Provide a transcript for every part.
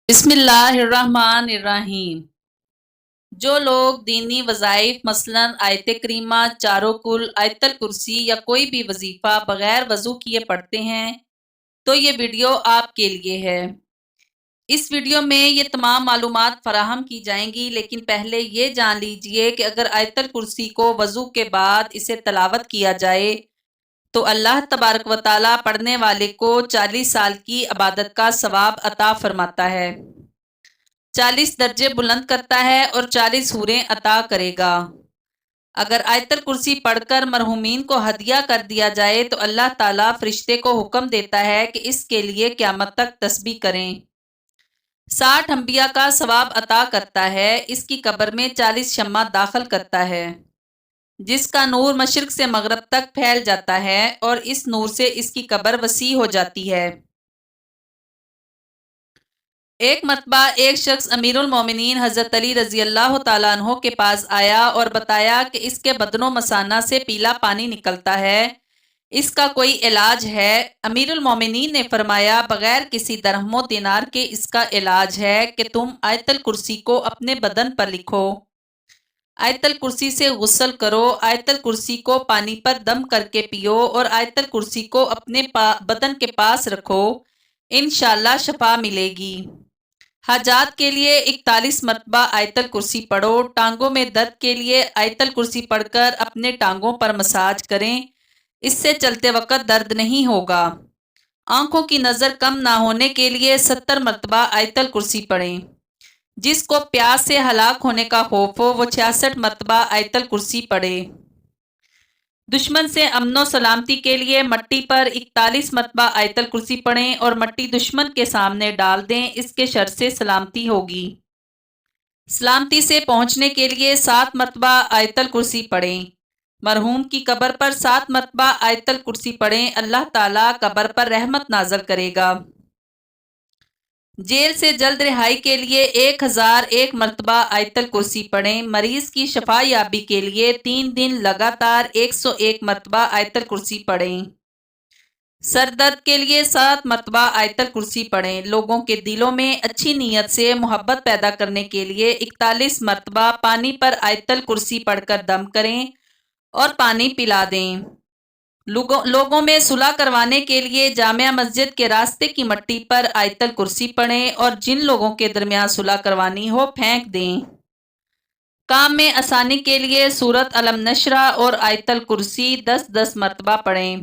بسم اللہ الرحمن الرحیم۔ جو لوگ دینی وظائف مثلاً آیت کریمہ، چاروں کل، آیت الکرسی یا کوئی بھی وظیفہ بغیر وضو کیے پڑھتے ہیں تو یہ ویڈیو آپ کے لیے ہے۔ اس ویڈیو میں یہ تمام معلومات فراہم کی جائیں گی، لیکن پہلے یہ جان لیجئے کہ اگر آیت الکرسی کو وضو کے بعد اسے تلاوت کیا جائے تو اللہ تبارک و تعالیٰ پڑھنے والے کو 40 سال کی عبادت کا ثواب عطا فرماتا ہے، 40 درجے بلند کرتا ہے اور 40 حوریں عطا کرے گا۔ اگر آیت الکرسی پڑھ کر مرحومین کو ہدیہ کر دیا جائے تو اللہ تعالیٰ فرشتے کو حکم دیتا ہے کہ اس کے لیے قیامت تک تسبیح کریں۔ 60 انبیاء کا ثواب عطا کرتا ہے، اس کی قبر میں 40 شمع داخل کرتا ہے جس کا نور مشرق سے مغرب تک پھیل جاتا ہے اور اس نور سے اس کی قبر وسیع ہو جاتی ہے۔ ایک مرتبہ ایک شخص امیر المومنین حضرت علی رضی اللہ تعالیٰ عنہ کے پاس آیا اور بتایا کہ اس کے بدن و مثانہ سے پیلا پانی نکلتا ہے، اس کا کوئی علاج ہے؟ امیر المومنین نے فرمایا، بغیر کسی درہم و دینار کے اس کا علاج ہے کہ تم آیت الکرسی کو اپنے بدن پر لکھو، آیت الکرسی سے غسل کرو، آیت الکرسی کو پانی پر دم کر کے پیو اور آیت الکرسی کو اپنے بدن کے پاس رکھو، انشاءاللہ شفا ملے گی۔ حاجات کے لیے 41 مرتبہ آیت الکرسی پڑھو، ٹانگوں میں درد کے لیے آیت الکرسی پڑھ کر اپنے ٹانگوں پر مساج کریں، اس سے چلتے وقت درد نہیں ہوگا۔ آنکھوں کی نظر کم نہ ہونے کے لیے 70 مرتبہ آیت الکرسی پڑھیں۔ جس کو پیاس سے ہلاک ہونے کا خوف ہو وہ 66 مرتبہ آیت الکرسی پڑھے۔ دشمن سے امن و سلامتی کے لیے مٹی پر 41 مرتبہ آیت الکرسی پڑھیں اور مٹی دشمن کے سامنے ڈال دیں، اس کے شر سے سلامتی ہوگی۔ سلامتی سے پہنچنے کے لیے 7 مرتبہ آیت الکرسی پڑھیں۔ مرحوم کی قبر پر 7 مرتبہ آیت الکرسی پڑھیں، اللہ تعالیٰ قبر پر رحمت نازل کرے گا۔ جیل سے جلد رہائی کے لیے 1001 مرتبہ آیت الکرسی پڑھیں۔ مریض کی شفا یابی کے لیے 3 دن لگاتار 101 مرتبہ آیت الکرسی پڑھیں۔ سر درد کے لیے 7 مرتبہ آیت الکرسی پڑھیں۔ لوگوں کے دلوں میں اچھی نیت سے محبت پیدا کرنے کے لیے 41 مرتبہ پانی پر آیت الکرسی پڑھ کر دم کریں اور پانی پلا دیں۔ لوگوں میں صلح کروانے کے لیے جامع مسجد کے راستے کی مٹی پر آیت الکرسی پڑھیں اور جن لوگوں کے درمیان صلح کروانی ہو پھینک دیں۔ کام میں آسانی کے لیے سورۃ علم نشرہ اور آیت الکرسی 10 مرتبہ پڑھیں۔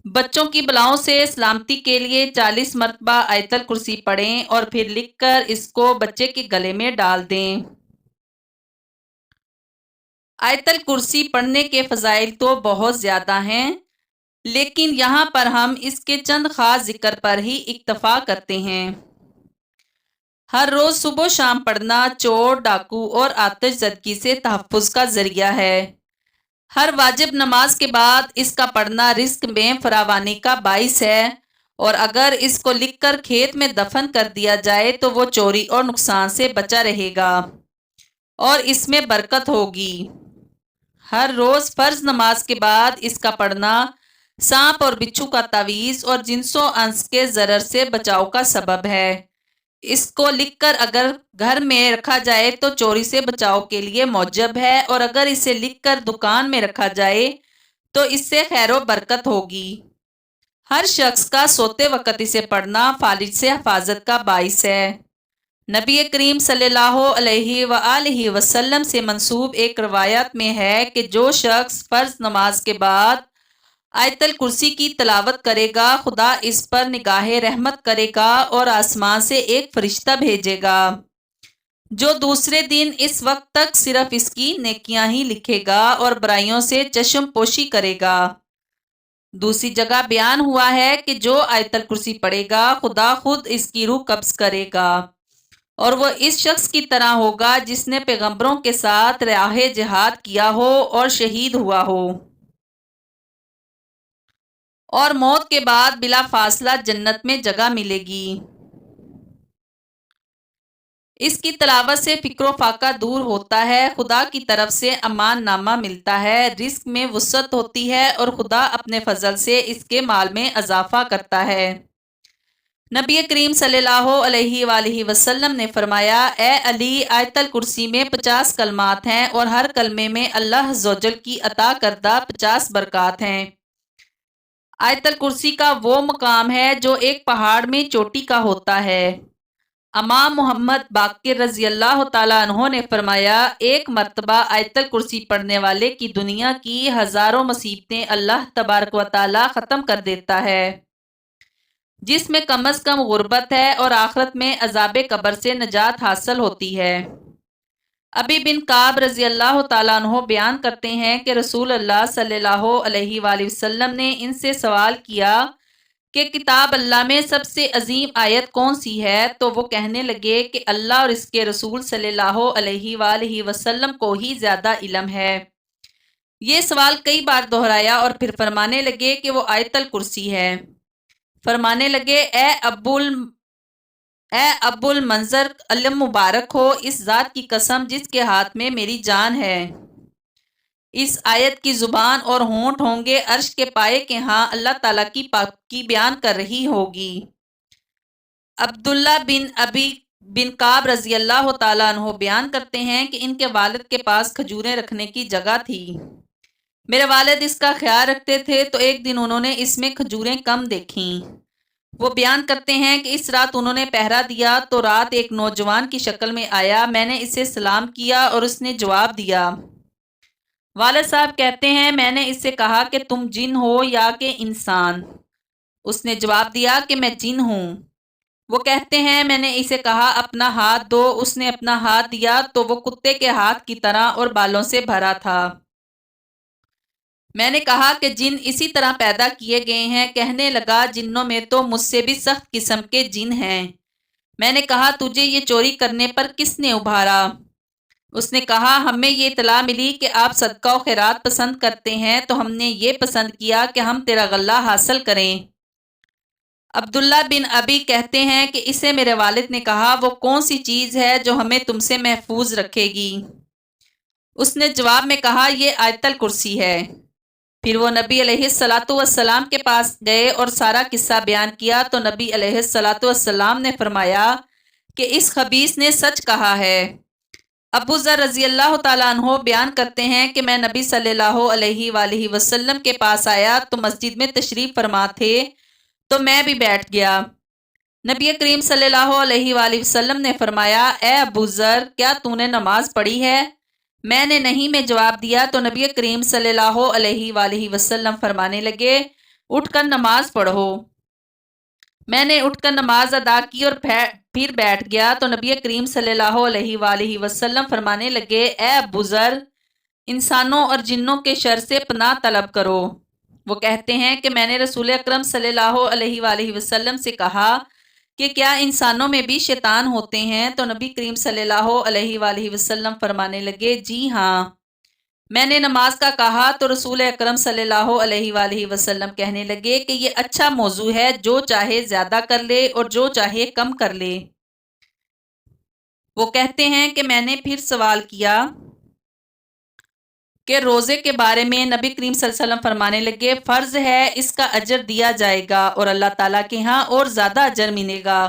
بچوں کی بلاؤں سے سلامتی کے لیے 40 مرتبہ آیت الکرسی پڑھیں اور پھر لکھ کر اس کو بچے کے گلے میں ڈال دیں۔ آیت الکرسی پڑھنے کے فضائل تو بہت زیادہ ہیں، لیکن یہاں پر ہم اس کے چند خاص ذکر پر ہی اکتفا کرتے ہیں۔ ہر روز صبح و شام پڑھنا چور، ڈاکو اور آتش زدگی سے تحفظ کا ذریعہ ہے۔ ہر واجب نماز کے بعد اس کا پڑھنا رزق میں فراوانی کا باعث ہے، اور اگر اس کو لکھ کر کھیت میں دفن کر دیا جائے تو وہ چوری اور نقصان سے بچا رہے گا اور اس میں برکت ہوگی۔ ہر روز فرض نماز کے بعد اس کا پڑھنا سانپ اور بچھو کا تعویذ اور جنس و انس کے ضرر سے بچاؤ کا سبب ہے۔ اس کو لکھ کر اگر گھر میں رکھا جائے تو چوری سے بچاؤ کے لیے موجب ہے، اور اگر اسے لکھ کر دکان میں رکھا جائے تو اس سے خیر و برکت ہوگی۔ ہر شخص کا سوتے وقت اسے پڑھنا فالج سے حفاظت کا باعث ہے۔ نبی کریم صلی اللہ علیہ وآلہ وسلم سے منسوب ایک روایت میں ہے کہ جو شخص فرض نماز کے بعد آیت الکرسی کی تلاوت کرے گا، خدا اس پر نگاہ رحمت کرے گا اور آسمان سے ایک فرشتہ بھیجے گا جو دوسرے دن اس وقت تک صرف اس کی نیکیاں ہی لکھے گا اور برائیوں سے چشم پوشی کرے گا۔ دوسری جگہ بیان ہوا ہے کہ جو آیت الکرسی پڑھے گا خدا خود اس کی روح قبض کرے گا اور وہ اس شخص کی طرح ہوگا جس نے پیغمبروں کے ساتھ راہ جہاد کیا ہو اور شہید ہوا ہو، اور موت کے بعد بلا فاصلہ جنت میں جگہ ملے گی۔ اس کی تلاوت سے فکر و فاقہ دور ہوتا ہے، خدا کی طرف سے امان نامہ ملتا ہے، رزق میں وسعت ہوتی ہے اور خدا اپنے فضل سے اس کے مال میں اضافہ کرتا ہے۔ نبی کریم صلی اللہ علیہ وآلہ وسلم نے فرمایا، اے علی، آیت الکرسی میں 50 کلمات ہیں اور ہر کلمے میں اللہ عز و جل کی عطا کردہ 50 برکات ہیں۔ آیت الکرسی کا وہ مقام ہے جو ایک پہاڑ میں چوٹی کا ہوتا ہے۔ امام محمد باقر رضی اللہ تعالیٰ عنہ نے فرمایا، ایک مرتبہ آیت الکرسی پڑھنے والے کی دنیا کی ہزاروں مصیبتیں اللہ تبارک و تعالیٰ ختم کر دیتا ہے، جس میں کم از کم غربت ہے، اور آخرت میں عذاب قبر سے نجات حاصل ہوتی ہے۔ ابی بن کعب رضی اللہ تعالیٰ عنہ بیان کرتے ہیں کہ رسول اللہ صلی اللہ علیہ وآلہ وسلم نے ان سے سوال کیا کہ کتاب اللہ میں سب سے عظیم آیت کون سی ہے؟ تو وہ کہنے لگے کہ اللہ اور اس کے رسول صلی اللہ علیہ وآلہ وسلم کو ہی زیادہ علم ہے۔ یہ سوال کئی بار دہرایا اور پھر فرمانے لگے کہ وہ آیت الکرسی ہے۔ فرمانے لگے، اے ابو المنظر علم مبارک ہو، اس ذات کی قسم جس کے ہاتھ میں میری جان ہے، اس آیت کی زبان اور ہونٹ ہوں گے عرش کے پائے کے ہاں اللہ تعالیٰ کی پاکی بیان کر رہی ہوگی۔ عبداللہ بن ابی بن کعب رضی اللہ تعالیٰ عنہ بیان کرتے ہیں کہ ان کے والد کے پاس کھجوریں رکھنے کی جگہ تھی۔ میرے والد اس کا خیال رکھتے تھے تو ایک دن انہوں نے اس میں کھجوریں کم دیکھیں۔ وہ بیان کرتے ہیں کہ اس رات انہوں نے پہرا دیا تو رات ایک نوجوان کی شکل میں آیا، میں نے اسے سلام کیا اور اس نے جواب دیا۔ والد صاحب کہتے ہیں، میں نے اس سے کہا کہ تم جن ہو یا کہ انسان؟ اس نے جواب دیا کہ میں جن ہوں۔ وہ کہتے ہیں، میں نے اسے کہا اپنا ہاتھ دو، اس نے اپنا ہاتھ دیا تو وہ کتے کے ہاتھ کی طرح اور بالوں سے بھرا تھا۔ میں نے کہا کہ جن اسی طرح پیدا کیے گئے ہیں۔ کہنے لگا، جنوں میں تو مجھ سے بھی سخت قسم کے جن ہیں۔ میں نے کہا، تجھے یہ چوری کرنے پر کس نے ابھارا؟ اس نے کہا، ہمیں یہ اطلاع ملی کہ آپ صدقہ و خیرات پسند کرتے ہیں تو ہم نے یہ پسند کیا کہ ہم تیرا غلہ حاصل کریں۔ عبداللہ بن ابی کہتے ہیں کہ اسے میرے والد نے کہا، وہ کون سی چیز ہے جو ہمیں تم سے محفوظ رکھے گی؟ اس نے جواب میں کہا، یہ آیت الکرسی ہے۔ پھر وہ نبی علیہ الصلاۃ والسلام کے پاس گئے اور سارا قصہ بیان کیا تو نبی علیہ الصلاۃ والسلام نے فرمایا کہ اس خبیث نے سچ کہا ہے۔ ابو ذر رضی اللہ تعالیٰ عنہ بیان کرتے ہیں کہ میں نبی صلی اللہ علیہ وآلہ وسلم کے پاس آیا تو مسجد میں تشریف فرما تھے تو میں بھی بیٹھ گیا۔ نبی کریم صلی اللہ علیہ وآلہ وسلم نے فرمایا، اے ابو ذر، کیا تو نے نماز پڑھی ہے؟ میں نے نہیں میں جواب دیا تو نبی کریم صلی اللہ علیہ وآلہ وسلم فرمانے لگے، اٹھ کر نماز پڑھو۔ میں نے اٹھ کر نماز ادا کی اور پھر بیٹھ گیا تو نبی کریم صلی اللہ علیہ وآلہ وسلم فرمانے لگے، اے ابو ذر، انسانوں اور جنوں کے شر سے پناہ طلب کرو۔ وہ کہتے ہیں کہ میں نے رسول اکرم صلی اللہ علیہ وآلہ وسلم سے کہا کہ کیا انسانوں میں بھی شیطان ہوتے ہیں؟ تو نبی کریم صلی اللہ علیہ وآلہ وسلم فرمانے لگے، جی ہاں۔ میں نے نماز کا کہا تو رسول اکرم صلی اللہ علیہ وآلہ وسلم کہنے لگے کہ یہ اچھا موضوع ہے، جو چاہے زیادہ کر لے اور جو چاہے کم کر لے۔ وہ کہتے ہیں کہ میں نے پھر سوال کیا کہ روزے کے بارے میں نبی کریم صلی اللہ علیہ وسلم فرمانے لگے، فرض ہے، اس کا اجر دیا جائے گا اور اللہ تعالیٰ کے ہاں اور زیادہ اجر ملے گا۔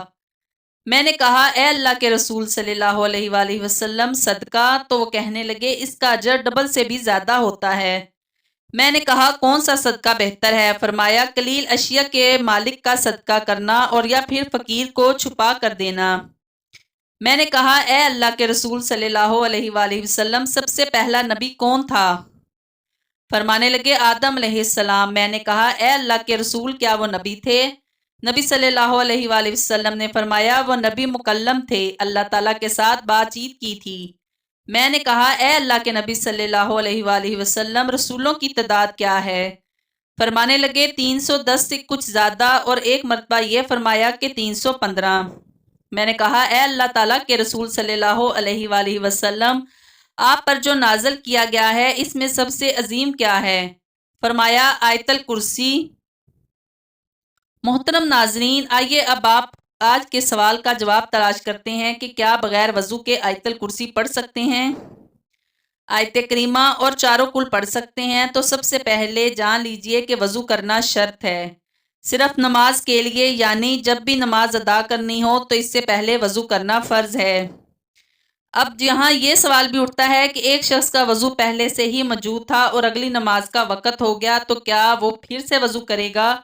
میں نے کہا، اے اللہ کے رسول صلی اللہ علیہ وآلہ وسلم، صدقہ؟ تو وہ کہنے لگے، اس کا اجر ڈبل سے بھی زیادہ ہوتا ہے۔ میں نے کہا، کون سا صدقہ بہتر ہے؟ فرمایا، قلیل اشیاء کے مالک کا صدقہ کرنا اور یا پھر فقیر کو چھپا کر دینا۔ میں نے کہا، اے اللہ کے رسول صلی اللہ علیہ وآلہ وسلم، سب سے پہلا نبی کون تھا؟ فرمانے لگے، آدم علیہ السلام۔ میں نے کہا، اے اللہ کے رسول، کیا وہ نبی تھے؟ نبی صلی اللہ علیہ وآلہ وسلم نے فرمایا، وہ نبی مکلم تھے، اللہ تعالیٰ کے ساتھ بات چیت کی تھی۔ میں نے کہا، اے اللہ کے نبی صلی اللہ علیہ وآلہ وسلم، رسولوں کی تعداد کیا ہے؟ فرمانے لگے، 310 سے کچھ زیادہ، اور ایک مرتبہ یہ فرمایا کہ 315۔ میں نے کہا، اے اللہ تعالیٰ کے رسول صلی اللہ علیہ وآلہ وسلم، آپ پر جو نازل کیا گیا ہے اس میں سب سے عظیم کیا ہے؟ فرمایا، آیت الکرسی۔ محترم ناظرین، آئیے اب آپ آج کے سوال کا جواب تلاش کرتے ہیں کہ کیا بغیر وضو کے آیت الکرسی پڑھ سکتے ہیں؟ آیت کریمہ اور چاروں کل پڑھ سکتے ہیں؟ تو سب سے پہلے جان لیجئے کہ وضو کرنا شرط ہے۔ صرف نماز کے لیے، یعنی جب بھی نماز ادا کرنی ہو تو اس سے پہلے وضو کرنا فرض ہے۔ اب یہاں یہ سوال بھی اٹھتا ہے کہ ایک شخص کا وضو پہلے سے ہی موجود تھا اور اگلی نماز کا وقت ہو گیا تو کیا وہ پھر سے وضو کرے گا؟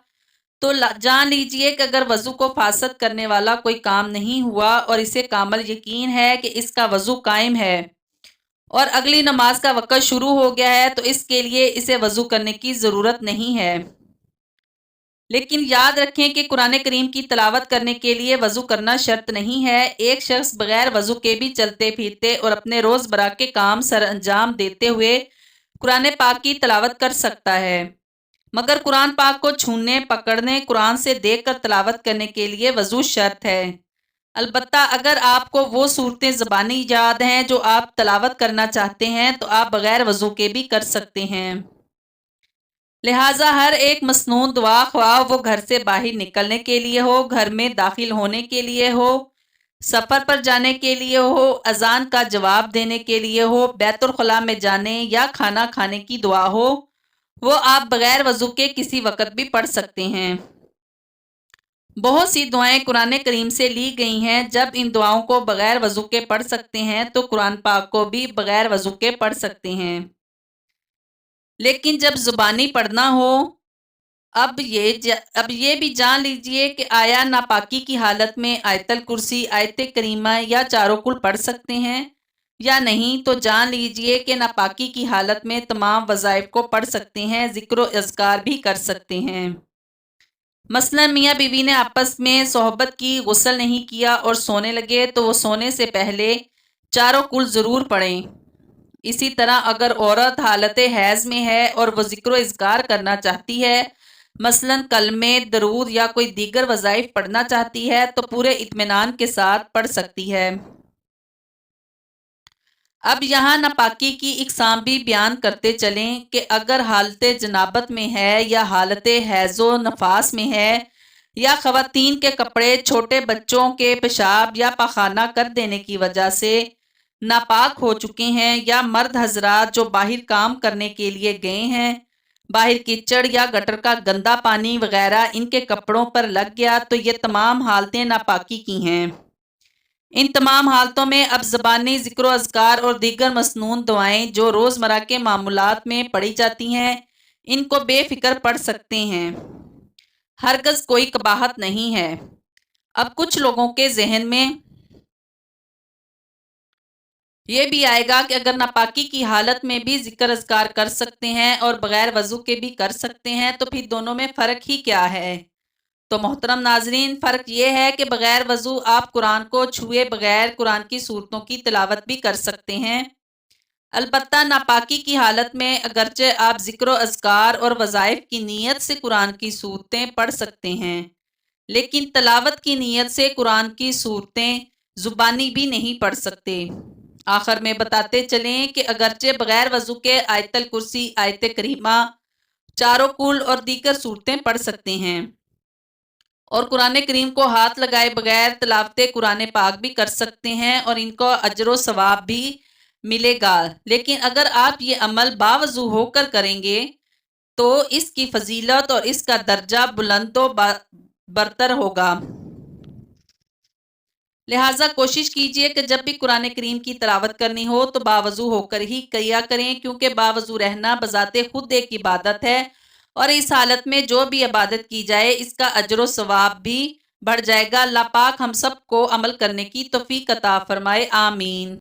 تو جان لیجئے کہ اگر وضو کو فاسد کرنے والا کوئی کام نہیں ہوا اور اسے کامل یقین ہے کہ اس کا وضو قائم ہے اور اگلی نماز کا وقت شروع ہو گیا ہے تو اس کے لیے اسے وضو کرنے کی ضرورت نہیں ہے۔ لیکن یاد رکھیں کہ قرآن کریم کی تلاوت کرنے کے لیے وضو کرنا شرط نہیں ہے۔ ایک شخص بغیر وضو کے بھی چلتے پھرتے اور اپنے روز برا کے کام سر انجام دیتے ہوئے قرآن پاک کی تلاوت کر سکتا ہے، مگر قرآن پاک کو چھونے، پکڑنے، قرآن سے دیکھ کر تلاوت کرنے کے لیے وضو شرط ہے۔ البتہ اگر آپ کو وہ صورتیں زبانی یاد ہیں جو آپ تلاوت کرنا چاہتے ہیں تو آپ بغیر وضو کے بھی کر سکتے ہیں۔ لہٰذا ہر ایک مسنون دعا، خواہ وہ گھر سے باہر نکلنے کے لیے ہو، گھر میں داخل ہونے کے لیے ہو، سفر پر جانے کے لیے ہو، اذان کا جواب دینے کے لیے ہو، بیت الخلاء میں جانے یا کھانا کھانے کی دعا ہو، وہ آپ بغیر وضو کے کسی وقت بھی پڑھ سکتے ہیں۔ بہت سی دعائیں قرآن کریم سے لی گئی ہیں۔ جب ان دعاؤں کو بغیر وضو کے پڑھ سکتے ہیں تو قرآن پاک کو بھی بغیر وضو کے پڑھ سکتے ہیں۔ لیکن جب زبانی پڑھنا ہو، اب یہ بھی جان لیجئے کہ آیا ناپاکی کی حالت میں آیت الکرسی، آیت کریمہ یا چاروں کل پڑھ سکتے ہیں یا نہیں؟ تو جان لیجئے کہ ناپاکی کی حالت میں تمام وظائف کو پڑھ سکتے ہیں، ذکر و اذکار بھی کر سکتے ہیں۔ مثلا میاں بیوی نے آپس میں صحبت کی، غسل نہیں کیا اور سونے لگے تو وہ سونے سے پہلے چاروں کل ضرور پڑھیں۔ اسی طرح اگر عورت حالت حیض میں ہے اور وہ ذکر و اذکار کرنا چاہتی ہے، مثلا کلمے، درود یا کوئی دیگر وظائف پڑھنا چاہتی ہے تو پورے اطمینان کے ساتھ پڑھ سکتی ہے۔ اب یہاں ناپاکی کی اقسام بھی بیان کرتے چلیں کہ اگر حالت جنابت میں ہے یا حالت حیض و نفاس میں ہے، یا خواتین کے کپڑے چھوٹے بچوں کے پیشاب یا پاخانہ کر دینے کی وجہ سے ناپاک ہو چکے ہیں، یا مرد حضرات جو باہر کام کرنے کے لیے گئے ہیں، باہر کیچڑ یا گٹر کا گندا پانی وغیرہ ان کے کپڑوں پر لگ گیا تو یہ تمام حالتیں ناپاکی کی ہیں۔ ان تمام حالتوں میں اب زبانی ذکر و اذکار اور دیگر مسنون دعائیں جو روزمرہ کے معمولات میں پڑھی جاتی ہیں، ان کو بے فکر پڑھ سکتے ہیں، ہرگز کوئی قباحت نہیں ہے۔ اب کچھ لوگوں کے ذہن میں یہ بھی آئے گا کہ اگر ناپاکی کی حالت میں بھی ذکر اذکار کر سکتے ہیں اور بغیر وضو کے بھی کر سکتے ہیں تو پھر دونوں میں فرق ہی کیا ہے؟ تو محترم ناظرین، فرق یہ ہے کہ بغیر وضو آپ قرآن کو چھوئے بغیر قرآن کی صورتوں کی تلاوت بھی کر سکتے ہیں۔ البتہ ناپاکی کی حالت میں اگرچہ آپ ذکر و اذکار اور وظائف کی نیت سے قرآن کی صورتیں پڑھ سکتے ہیں، لیکن تلاوت کی نیت سے قرآن کی صورتیں زبانی بھی نہیں پڑھ سکتے۔ آخر میں بتاتے چلیں کہ اگرچہ بغیر وضو کے آیت الکرسی، آیت کریمہ، چاروں کل اور دیگر صورتیں پڑھ سکتے ہیں اور قرآن کریم کو ہاتھ لگائے بغیر تلاوت قرآن پاک بھی کر سکتے ہیں اور ان کو اجر و ثواب بھی ملے گا، لیکن اگر آپ یہ عمل باوضو ہو کر کریں گے تو اس کی فضیلت اور اس کا درجہ بلند و برتر ہوگا۔ لہٰذا کوشش کیجئے کہ جب بھی قرآن کریم کی تلاوت کرنی ہو تو باوضو ہو کر ہی کیا کریں، کیونکہ باوضو رہنا بذات خود ایک عبادت ہے اور اس حالت میں جو بھی عبادت کی جائے اس کا اجر و ثواب بھی بڑھ جائے گا۔ اللہ پاک ہم سب کو عمل کرنے کی توفیق عطا فرمائے، آمین۔